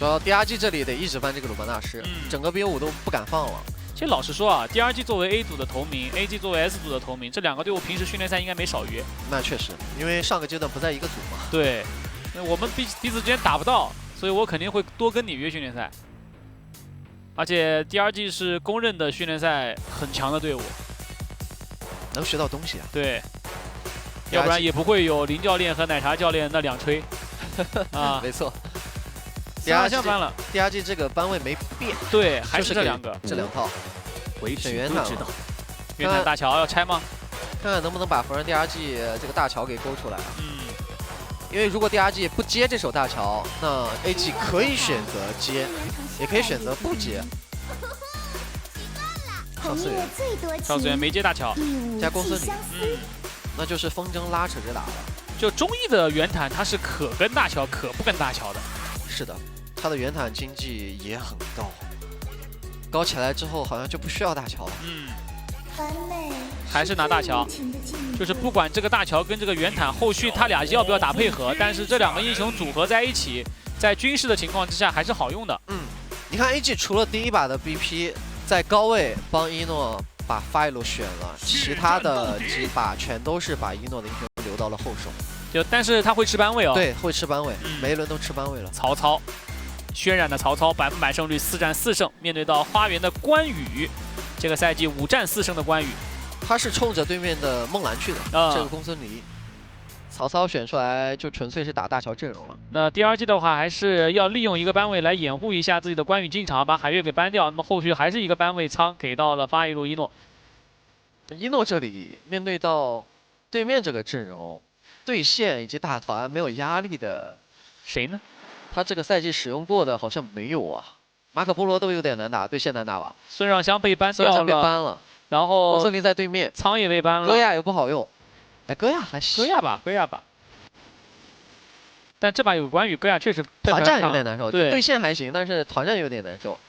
主要 DRG 这里得一直搬这个鲁班大师，整个 BO5都不敢放了。其实老实说啊 ，DRG 作为 A 组的头名 ，AG 作为 S 组的头名，这两个队伍平时训练赛应该没少约。那确实，因为上个阶段不在一个组嘛。对，那我们彼此之间打不到，所以我肯定会多跟你约训练赛。而且 DRG 是公认的训练赛很强的队伍，能学到东西啊。对，要不然也不会有林教练和奶茶教练那两吹。啊，没错。DRG 搬了 ，DRG 这个班位没变，对，还是这两个，这两套。选圆坦了，圆坦大桥要拆吗？看看能不能把佛人 DRG 这个大桥给勾出来啊。因为如果 DRG 不接这手大桥，那 AG 可以选择接，也可以选择不接。少次元没接大桥，加公孙离，那就是风筝拉扯着打了。就中艺的圆坦，它是可跟大桥，可不跟大桥的。是的，他的圆坦经济也很高，高起来之后好像就不需要大桥了。还是拿大桥，就是不管这个大桥跟这个圆坦后续他俩要不要打配合，但是这两个英雄组合在一起，在军事的情况之下还是好用的。你看 AG 除了第一把的 BP 在高位帮一诺把发一路选了，其他的几把全都是把一诺的英雄留到了后手。但是他会吃班位哦。对，会吃班位，每一轮都吃班位了。曹操，渲染的曹操100%胜率，4战4胜，面对到花园的关羽，这个赛季5战4胜的关羽。他是冲着对面的梦兰去的，这个公孙离，曹操选出来就纯粹是打大乔阵容了。那第二季的话，还是要利用一个班位来掩护一下自己的关羽进场，把海月给搬掉。那么后续还是一个班位仓给到了发一路一诺。一诺这里面对到对面这个阵容，对线以及大团没有压力的谁呢？他这个赛季使用过的好像没有啊。马可波罗都有点难打，对线难打吧？孙尚香被搬掉了，被搬了。然后公孙离在对面，仓也被搬了。戈亚也不好用，哎，戈亚还行。戈亚吧。但这把有关羽，戈亚确实团战有点难受，对，对线还行，但是团战有点难受。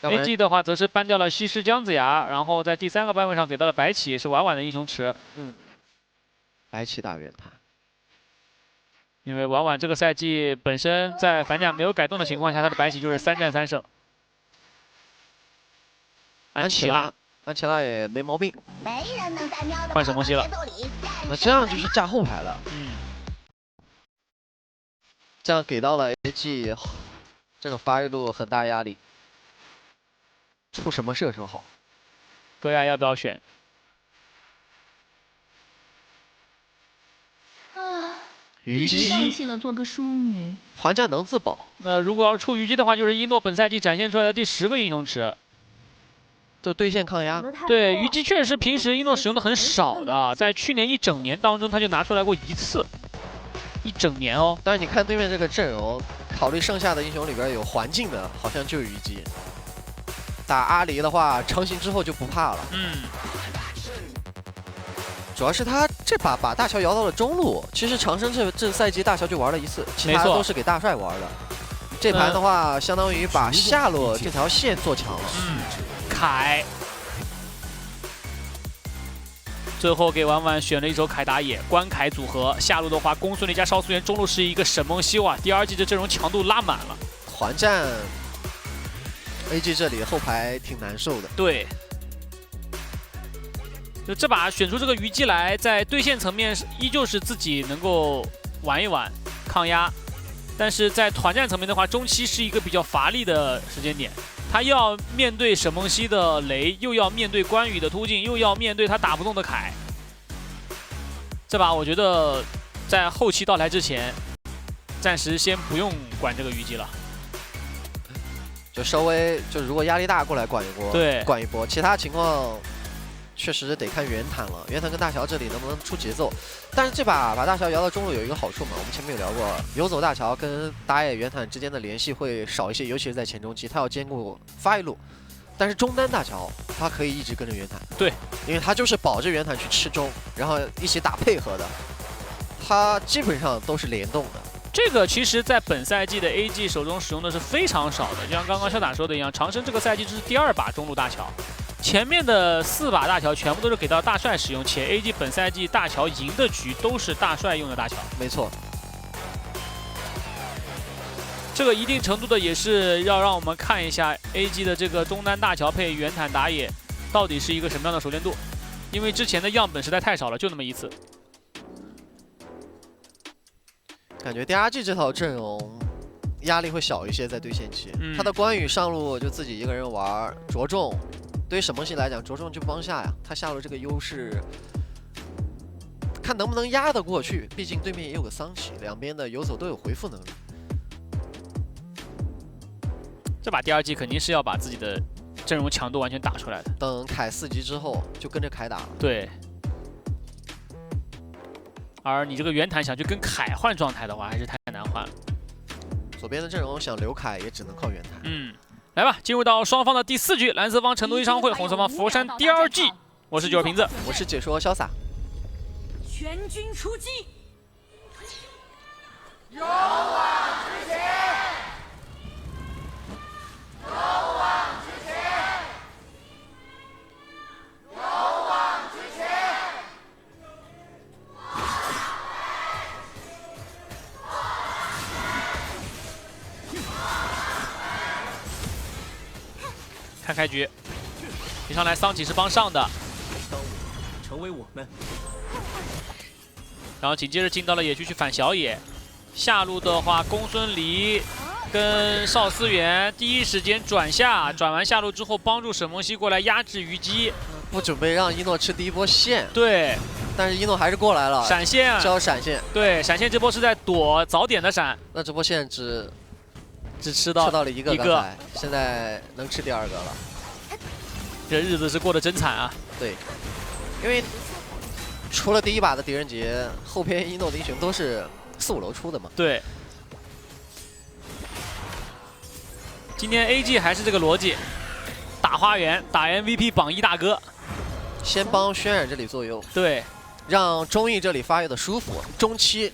AG 的话则是搬掉了西施姜子牙，然后在第3个班位上给到了白起，是婉婉的英雄池。白起打圆塔。因为婉婉这个赛季本身在反甲没有改动的情况下，他的白起就是3战3胜。安琪拉也没毛病。换什么西了？那这样就是架后排了。这样给到了 AG 这个发育路很大压力。出什么射手好？戈亚要不要选？虞姬放弃了做个淑女。团战能自保。那如果要是出虞姬的话，就是一诺本赛季展现出来的第10个英雄池。就对线抗压。对，虞姬确实是平时一诺使用的很少的，在去年1整年当中他就拿出来过1次，1整年哦。但是你看对面这个阵容，考虑剩下的英雄里边有环境的，好像就虞姬。打阿离的话，成型之后就不怕了。主要是他这把大乔摇到了中路，其实长生这赛季大乔就玩了1次，其他都是给大帅玩的。这盘的话，相当于把下路这条线做强了。凯，最后给婉婉选了一手凯打野，关凯组合。下路的话，公孙离加少苏元，中路是一个沈梦曦啊。第2季的阵容强度拉满了。团战 ，AG 这里后排挺难受的。对。就这把选出这个虞姬来，在对线层面依旧是自己能够玩一玩抗压，但是在团战层面的话，中期是一个比较乏力的时间点。他又要面对沈梦曦的雷，又要面对关羽的突进，又要面对他打不动的凯。这把我觉得在后期到来之前，暂时先不用管这个虞姬了，就稍微就如果压力大过来管一波，对，管一波，其他情况。确实得看圆坦了，圆坦跟大乔这里能不能出节奏？但是这把大乔摇到中路有一个好处嘛，我们前面有聊过，游走大乔跟打野圆坦之间的联系会少一些，尤其是在前中期，他要兼顾发一路。但是中单大乔他可以一直跟着圆坦，对，因为他就是保着圆坦去吃中，然后一起打配合的，他基本上都是联动的。这个其实，在本赛季的 AG 手中使用的是非常少的，就像刚刚肖打说的一样，长生这个赛季这是第2把中路大乔。前面的4把大乔全部都是给到大帅使用，且 AG 本赛季大乔赢的局都是大帅用的大乔。没错，这个一定程度的也是要让我们看一下 AG 的这个中单大乔配圆坦打野到底是一个什么样的熟练度，因为之前的样本实在太少了，就那么一次。感觉 DRG 这套阵容压力会小一些，在对线期，他的关羽上路就自己一个人玩，着重对于沈梦溪来讲，着重就帮下呀，他下路这个优势。 看能不能压得过去，毕竟对面也有个桑奇，两边的游走都有回复能力。这把第2季肯定是要把自己的阵容强度完全打出来的。等凯4级之后，就跟着凯打了。对。而你这个圆坦想去跟凯换状态的话，还是太难换了。左边的阵容想留凯，也只能靠圆坦。来吧，进入到双方的第4局，蓝色方成都一商会，红色方佛山第2季。我是九儿瓶子，我是解说潇洒。 全军出击！勇往直前！勇往直前！勇往直前！看开局，一上来桑奇是帮上的，成为我们。 然后紧接着进到了野区去反小野，下路的话，公孙离跟邵思源第一时间转下，转完下路之后帮助沈梦溪过来压制虞姬，不准备让一诺吃第一波线，对，但是一诺还是过来了，闪现，招闪现，对，闪现这波是在躲早点的闪，那这波线只吃到了一个，现在能吃第2个了，这日子是过得真惨啊，对，因为。 除了第一把的狄仁杰，后边一诺的英雄都是4、5楼出的嘛。对。今天 AG 还是这个逻辑，打花园，打 MVP 榜1大哥，先帮轩辕这里做优，对，让中艺这里发育的舒服，中期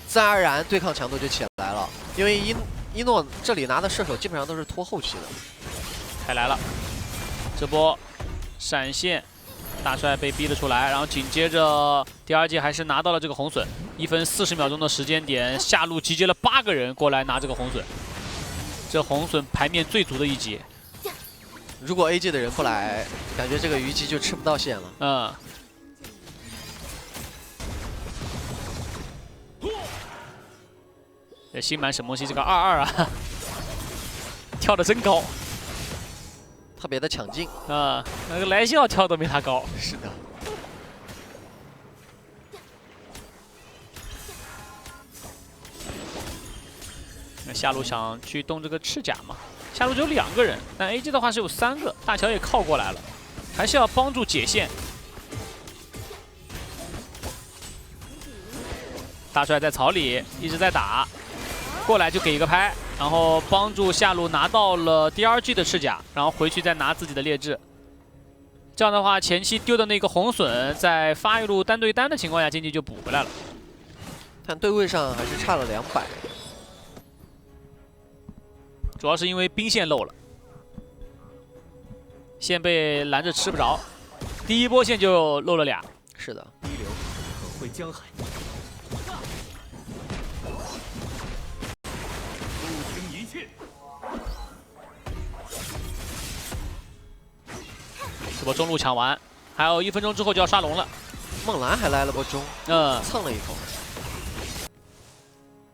自然而然对抗强度就起来了。因为一诺这里拿的射手基本上都是拖后期的。凯来了，这波闪现。 大帅被逼了出来，然后紧接着第2季还是拿到了这个红隼，1分40秒钟的时间点，下路集结了8个人过来拿这个红隼，这红隼牌面最足的一集。如果 AG 的人不来，感觉这个虞姬就吃不到线了。这新满沈梦溪这个22啊，跳得真高。 特别的抢镜那个莱西奥跳都没他高。是的。那下路想去动这个赤甲嘛？下路只有2个人，但 AG 的话是有3个，大乔也靠过来了，还是要帮助解线。大帅在草里一直在打，过来就给一个拍。 然后帮助下路拿到了第2季的赤甲，然后回去再拿自己的劣质。这样的话，前期丢的那个红隼，在发育路单对单的情况下，经济就补回来了。但对位上还是差了200，主要是因为兵线漏了，线被拦着吃不着，第一波线就漏了俩。是的，逼流可会江海。 这波中路抢完，还有1分钟之后就要刷龙了。梦兰还来了波中，蹭了一口，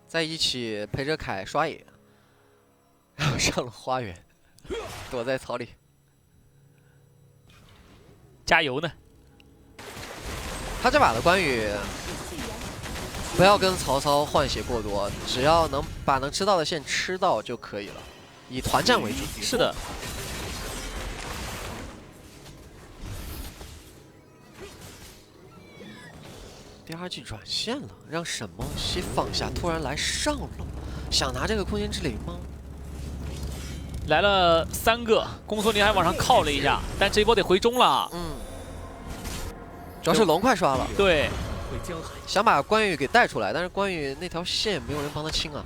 在一起陪着凯刷野，然后上了花园，躲在草里，加油呢。他这把的关羽，不要跟曹操换血过多，只要能把能吃到的线吃到就可以了，以团战为主。是的。 第2季转线了，让沈梦溪放下，突然来上路，想拿这个空间之灵吗？来了3个，公孙离还往上靠了一下，但这一波得回中了。主要是龙快刷了。对，想把关羽给带出来，但是关羽那条线没有人帮他清啊。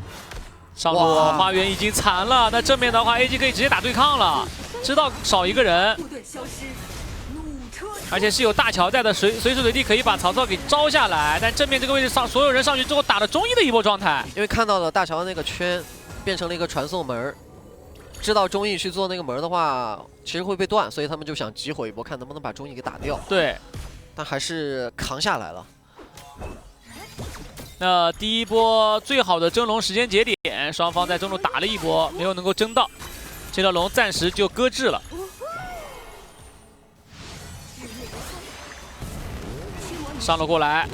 上路花园已经残了，那正面的话 ，AG 可以直接打对抗了，知道少一个人。 而且是有大乔在的，随时随地可以把曹操给招下来。但正面这个位置上，所有人上去之后打了中一的一波状态。因为看到了大乔的那个圈，变成了一个传送门儿。知道中艺去做那个门的话，其实会被断，所以他们就想集火一波，看能不能把中艺给打掉。对，但还是扛下来了。那第一波最好的蒸龙时间节点，双方在中路打了一波，没有能够争到，这条龙暂时就搁置了。上了过来，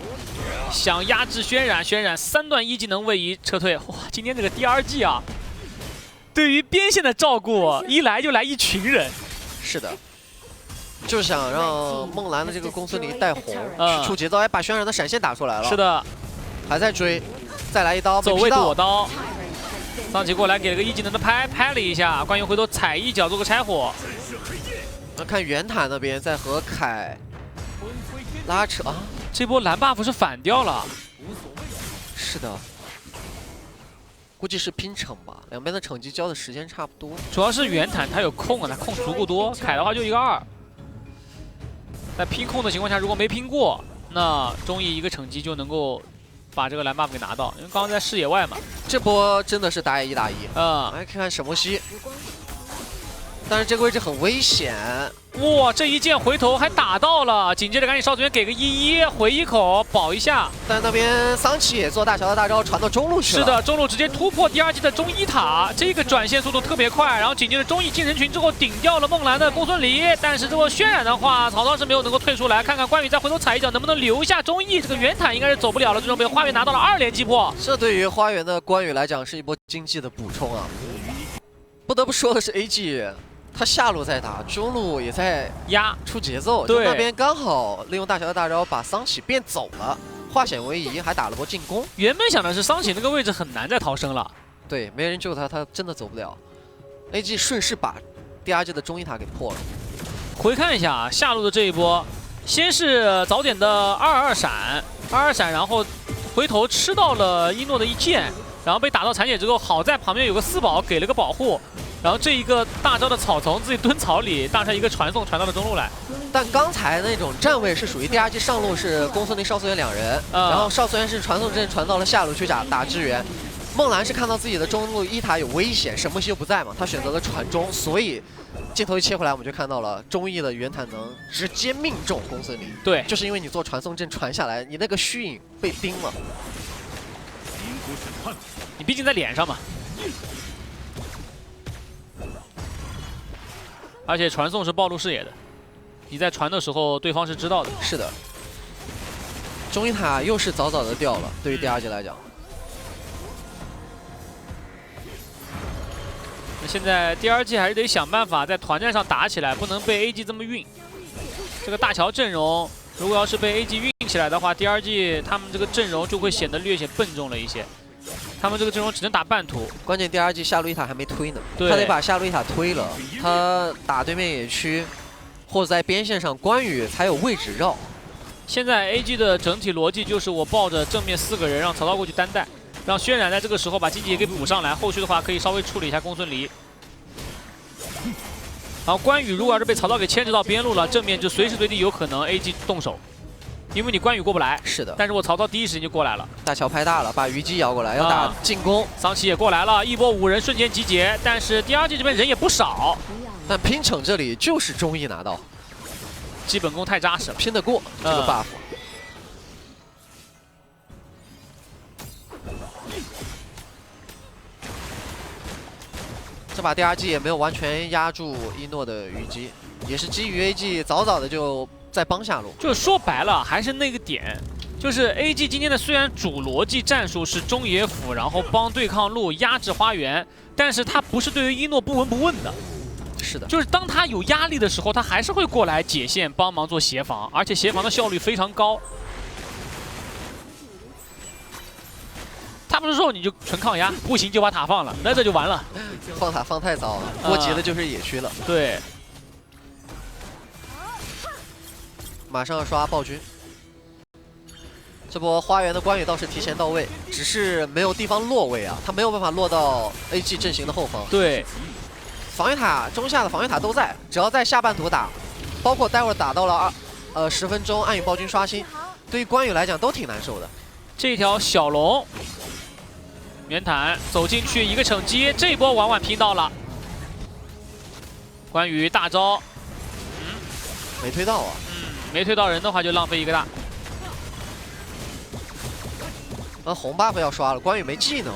想压制轩辕，轩辕3段1技能位移撤退。哇，今天这个 DRG 啊，对于边线的照顾，一来就来一群人。是的，就想让梦蓝的这个公孙离带红，嗯出节奏，哎，把轩辕的闪现打出来了。是，的，还在追，再来一刀，走位没劈到躲刀。桑奇过来给了个1技能的拍了一下，关羽回头踩一脚做个拆火。那看袁坦那边在和凯拉扯啊，这波蓝 buff 是反掉了。是的，估计是拼惩吧，两边的惩击交的时间差不多。主要是袁坦他有控啊，他控足够多。凯的话就一个2，在拼控的情况下，如果没拼过，那中艺一个惩击就能够把这个蓝 buff 给拿到，因为刚刚在视野外嘛。这波真的是打野1打1。来看看沈墨熙，但是这个位置很危险。哇，这一剑回头还打到了，紧接着赶紧少主员给个11回一口保一下。但那边桑奇也做大乔的大招传到中路去了。是的，中路直接突破第2季的中一塔，这个转线速度特别快，然后紧接着中艺进人群之后顶掉了梦蓝的公孙离，但是这波渲染的话，曹操是没有能够退出来，看看关羽再回头踩一脚能不能留下中艺，这个袁坦应该是走不了了，最终被花园拿到了2连击破。这对于花园的关羽来讲是一波经济的补充啊。不得不说的是 ，AG 他下路在打，中路也在压出节奏，对就那边刚好利用大乔的大招把桑启变走了，化险为夷，还打了波进攻。原本想的是桑启那个位置很难再逃生了，对，没人救他，他真的走不了。AG 顺势把第2季的中一塔给破了。回看一下啊，下路的这一波，先是早点的22闪，然后回头吃到了一诺的一剑，然后被打到残血之后，好在旁边有个4宝给了个保护。然后这一个大招的草丛自己蹲草里，大帅一个传送传到了中路来。但刚才那种站位是属于第2季上路是公孙离、邵思源2人，然后邵思源是传送阵传到了下路去打支援。梦蓝是看到自己的中路一塔有危险，沈墨熙又不在嘛，他选择了传中，所以镜头一切回来，我们就看到了中艺的袁坦能直接命中公孙离。对，就是因为你做传送阵传下来，你那个虚影被盯了。你毕竟在脸上嘛。而且传送是暴露视野的，你在传的时候，对方是知道的。是的，中一塔又是早早的掉了，对于第2季来讲。那现在第2季还是得想办法在团战上打起来，不能被 AG 这么运。这个大乔阵容，如果要是被 AG 运起来的话，第2季他们这个阵容就会显得略显笨重了一些。他们这个阵容只能打半途，关键第2季下路一塔还没推呢，对他得把下路一塔推了，他打对面野区或者在边线上，关羽才有位置绕。现在 AG 的整体逻辑就是我抱着正面4个人让曹操过去单带，让轩辕在这个时候把经济也给补上来，后续的话可以稍微处理一下公孙离。然后关羽如果要是被曹操给牵制到边路了，正面就随时随地有可能 AG 动手。因为你关羽过不来，是的，但是我曹操第一时间就过来了，大乔拍大了，把虞姬摇过来，要打进攻。桑奇也过来了，一波5人瞬间集结，但是第2季这边人也不少，但拼惩这里就是中艺拿到，基本功太扎实了，拼得过这个 buff。这把第2季也没有完全压住一诺的虞姬，也是基于 AG 早早的就在帮下路。就是说白了还是那个点，就是 AG 今天的虽然主逻辑战术是中野辅，然后帮对抗路压制花园，但是他不是对于一诺不闻不问的。是的，就是当他有压力的时候，他还是会过来解线帮忙做协防，而且协防的效率非常高。他不是说你就纯抗压，不行就把塔放了，那这就完了。放塔放太早了，波及的就是野区了。对，马上要刷暴君。这波花园的关羽倒是提前到位，只是没有地方落位啊，他没有办法落到 AG 阵型的后方。对，防御塔中下的防御塔都在，只要在下半途打，包括待会儿打到了10分钟暗影暴君刷新，对于关羽来讲都挺难受的。这条小龙袁坦走进去一个惩击，这一波婉婉拼到了。关羽大招，没推到啊。没推到人的话就浪费一个大。那红 buff 要刷了，关羽没技能。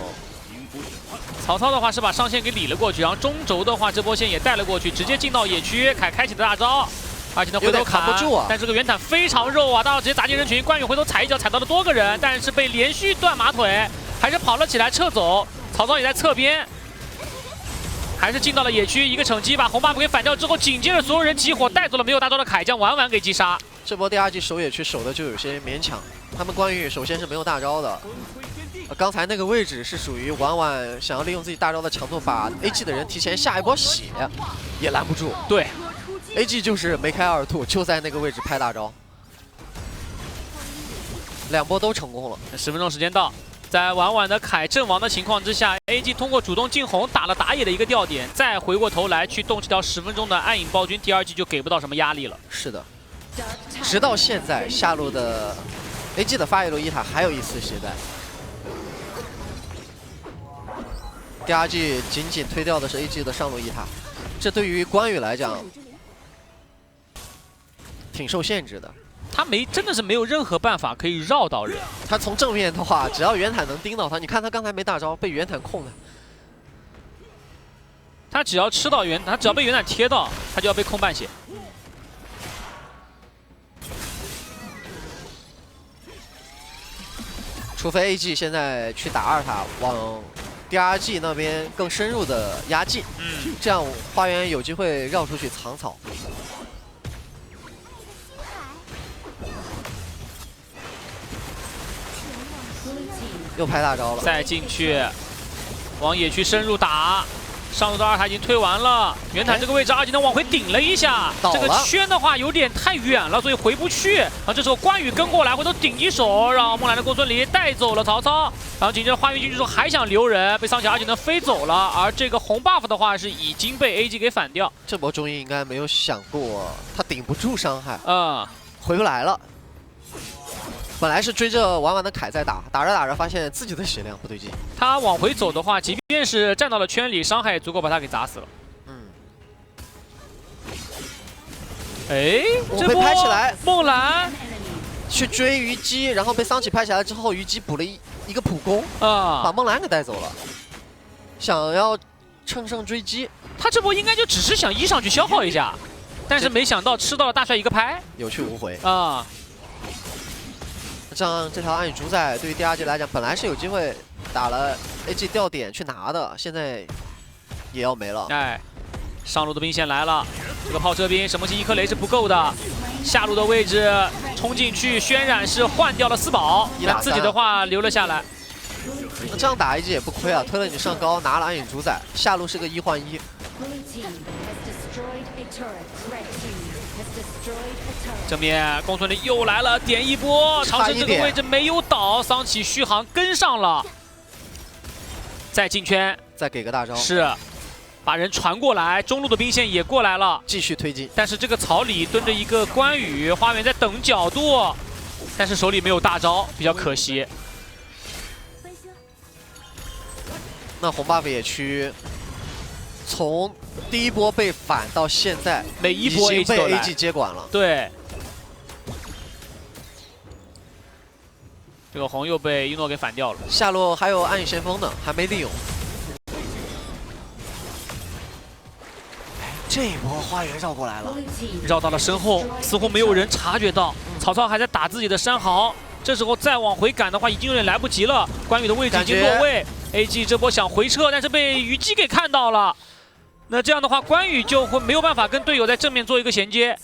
曹操的话是把上线给理了过去，然后中轴的话这波线也带了过去，直接进到野区，凯开启的大招。而且呢，回头砍不住啊！但这个袁坦非常肉啊，大招直接砸进人群。关羽回头踩一脚踩到了多个人，但是被连续断马腿，还是跑了起来撤走。曹操也在侧边，还是进到了野区，一个惩击把红 buff 给反掉之后，紧接着所有人起火带走了没有大招的铠将，婉婉给击杀。这波第二季守野区守的就有些勉强，他们关羽首先是没有大招的。刚才那个位置是属于婉婉想要利用自己大招的强度，把 AG 的人提前下一波血，也拦不住。对。 AG 就是梅开二度，就在那个位置拍大招，2波都成功了。10分钟时间到，在婉婉的凯阵亡的情况之下 ，AG 通过主动进红打了打野的一个吊点，再回过头来去动这条10分钟的暗影暴君，第二季就给不到什么压力了。是的，直到现在下路的 AG 的发野路一塔还有一丝血在。第二季仅仅推掉的是 AG 的上路一塔，这对于关羽来讲。 挺受限制的，他真的是没有任何办法可以绕到人。他从正面的话，只要袁坦能盯到他，你看他刚才没大招，被袁坦控的。他只要吃到他只要被袁坦贴到，他就要被控半血。除非 AG 现在去打2塔，往DRG 那边更深入的压境，这样花园有机会绕出去藏草。 又拍大招了，再进去，往野区深入打。上路的2塔已经推完了，袁坦这个位置2技能往回顶了一下，这个圈的话有点太远了，所以回不去。然后这时候关羽跟过来，回头顶一手，让木兰的公孙离带走了曹操。然后紧接着花园进去之后还想留人，被桑奇2技能飞走了。而这个红 buff 的话是已经被 AG 给反掉。这波中英应该没有想过他顶不住伤害，回不来了。 本来是追着婉婉的凯在打，打着打着发现自己的血量不对劲。他往回走的话，即便是站到了圈里，伤害也足够把他给砸死了。哎，这波拍起来，梦兰去追虞姬，然后被桑奇拍起来之后，虞姬补了一个普攻，把梦兰给带走了。想要乘胜追击，他这波应该就只是想上去消耗一下，但是没想到吃到了大帅一个拍，有去无回啊。 这样这条暗影主宰对于第二季来讲，本来是有机会打了 AG 掉点去拿的，现在也要没了。哎，上路的兵线来了，这个炮车兵神魔星1颗雷是不够的，下路的位置冲进去，渲染是换掉了4宝，但自己的话留了下来。那这样打 AG 也不亏啊，推了你上高，拿了暗影主宰，下路是个1换1。 正面公孙离又来了，点一波，长生这个位置没有倒，桑奇续航跟上了，再进圈，再给个大招，是把人传过来，中路的兵线也过来了，继续推进。但是这个草里蹲着一个关羽，花园在等角度，但是手里没有大招，比较可惜。那红 buff 野区。 从第一波被反到现在，每一波 AG 被 AG 接管了。对，这个红又被一诺给反掉了。下路还有暗影先锋呢，还没利用。这一波花园绕过来了，绕到了身后，似乎没有人察觉到。曹操还在打自己的山豪，这时候再往回赶的话，已经有点来不及了。关羽的位置已经落位 ，AG 这波想回撤，但是被虞姬给看到了。 那这样的话，关羽就会没有办法跟队友在正面做一个衔接。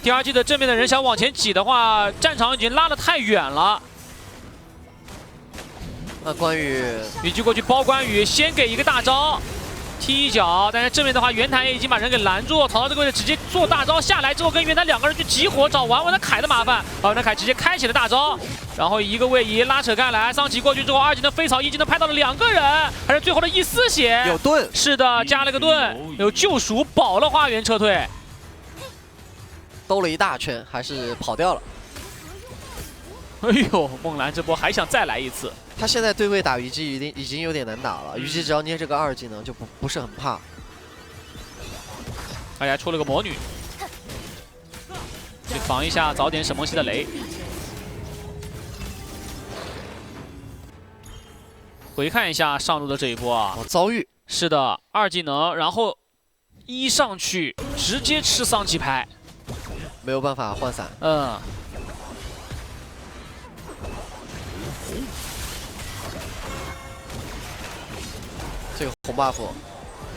第二季的正面的人想往前挤的话，战场已经拉得太远了。那关羽，虞姬过去包关羽，先给一个大招，踢一脚。但是正面的话，袁坦也已经把人给拦住。曹操这个位置直接做大招下来之后，跟袁坦2个人去集火，找婉婉的凯的麻烦。婉婉的凯直接开启了大招，然后一个位移拉扯开来，桑奇过去之后，2技能飞草，1技能拍到了2个人，还是最后的一丝血。有盾，是的，加了个盾，有救赎，保了花园撤退。兜了一大圈，还是跑掉了。哎呦，梦兰这波还想再来一次。他现在对位打虞姬已经有点难打了，虞姬只要捏这个2技能就不是很怕。大家出了个魔女，去防一下早点沈梦溪的雷。回看一下上路的这一波啊，遭遇是的，2技能，然后一上去直接吃桑吉拍，没有办法换伞。这个红 buff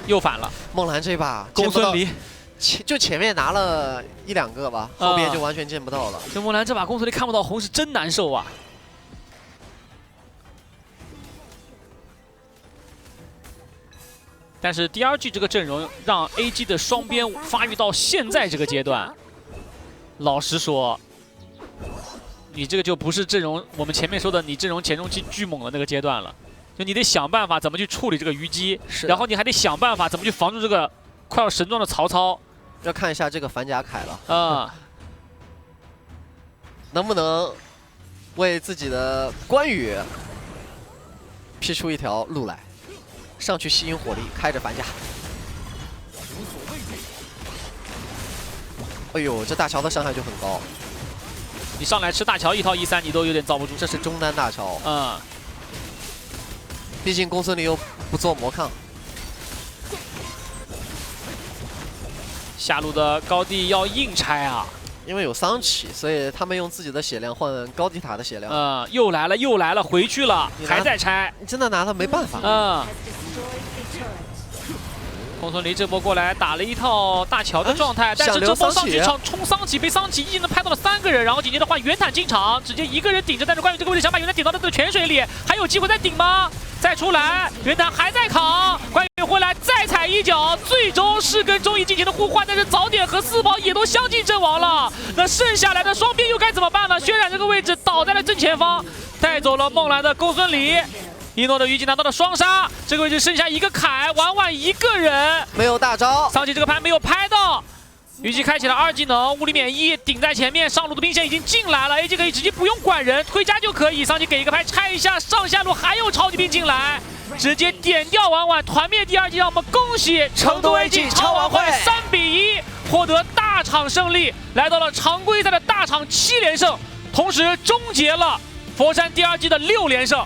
又反了。梦兰这把公孙离前面拿了1、2个吧，后边就完全见不到了。这梦兰这把公孙离看不到红是真难受啊。但是第2局这个阵容让 AG 的双边发育到现在这个阶段，老实说，你这个就不是阵容我们前面说的你阵容前中期巨猛的那个阶段了。就你得想办法怎么去处理这个虞姬，然后你还得想办法怎么去防住这个快要神装的曹操。要看一下这个反甲铠了，能不能为自己的关羽劈出一条路来，上去吸引火力，开着反甲。哎呦，这大乔的伤害就很高，你上来吃大乔1套1-3，你都有点遭不住。这是中单大乔，毕竟公孙离又不做魔抗。下路的高地要硬拆啊，因为有桑奇，所以他们用自己的血量换高地塔的血量。又来了，回去了，还在拆。你真的拿他没办法。公孙离这波过来打了一套大乔的状态，但是这波上去冲桑奇，被桑奇一技能拍到了3个人，然后紧接着换袁坦进场，直接一个人顶着，但是关羽这个位置想把袁坦顶到他的泉水里，还有机会再顶吗？再出来，袁坦还在扛，关羽回来再踩一脚，最终是跟周乙进行了互换，但是早点和四宝也都相继阵亡了。那剩下来的双边又该怎么办呢？轩辕这个位置倒在了正前方，带走了梦兰的公孙离。一诺的虞姬拿到了双杀，这个位置剩下一个凯，婉婉一个人，没有大招，桑奇这个拍没有拍到。虞姬开启了2技能，物理免疫顶在前面，上路的兵线已经进来了 ，AG 可以直接不用管人，推家就可以。桑奇给一个拍，拆一下上下路，还有超级兵进来，直接点掉婉婉，团灭第2季，让我们恭喜成都 AG 超晚会3比1获得大场胜利，来到了常规赛的大场7连胜，同时终结了佛山第2季的6连胜。